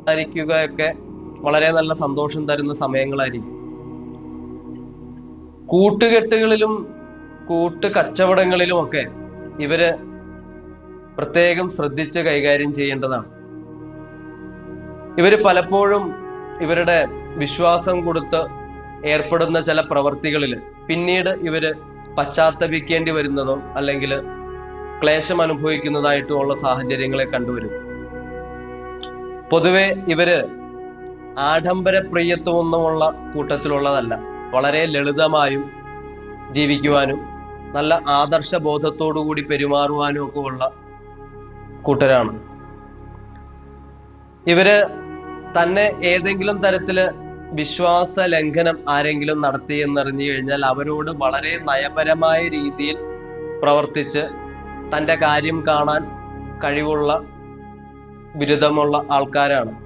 സംസാരിക്കുകയൊക്കെ വളരെ നല്ല സന്തോഷം തരുന്ന സമയങ്ങളായിരിക്കും. കൂട്ടുകെട്ടുകളിലും കച്ചവടങ്ങളിലുമൊക്കെ ഇവര് പ്രത്യേകം ശ്രദ്ധിച്ച് കൈകാര്യം ചെയ്യേണ്ടതാണ്. ഇവര് പലപ്പോഴും ഇവരുടെ വിശ്വാസം കൊടുത്ത് ഏർപ്പെടുന്ന ചില പ്രവർത്തികളിൽ പിന്നീട് ഇവര് പശ്ചാത്തപിക്കേണ്ടി വരുന്നതോ അല്ലെങ്കിൽ ക്ലേശം അനുഭവിക്കുന്നതായിട്ടും ഉള്ള സാഹചര്യങ്ങളെ കണ്ടുവരും. പൊതുവെ ഇവര് ആഡംബര പ്രിയത്വമൊന്നുമുള്ള കൂട്ടത്തിലുള്ളതല്ല. വളരെ ലളിതമായും ജീവിക്കുവാനും നല്ല ആദർശ ബോധത്തോടുകൂടി പെരുമാറുവാനും ഒക്കെ ഉള്ള കൂട്ടരാണ്. ഇവര് തന്നെ ഏതെങ്കിലും തരത്തില് വിശ്വാസ ലംഘനം ആരെങ്കിലും നടത്തി എന്നറിഞ്ഞു കഴിഞ്ഞാൽ അവരോട് വളരെ നയപരമായ രീതിയിൽ പ്രവർത്തിച്ച് തൻ്റെ കാര്യം കാണാൻ കഴിവുള്ള ബിരുദമുള്ള ആൾക്കാരാണ്.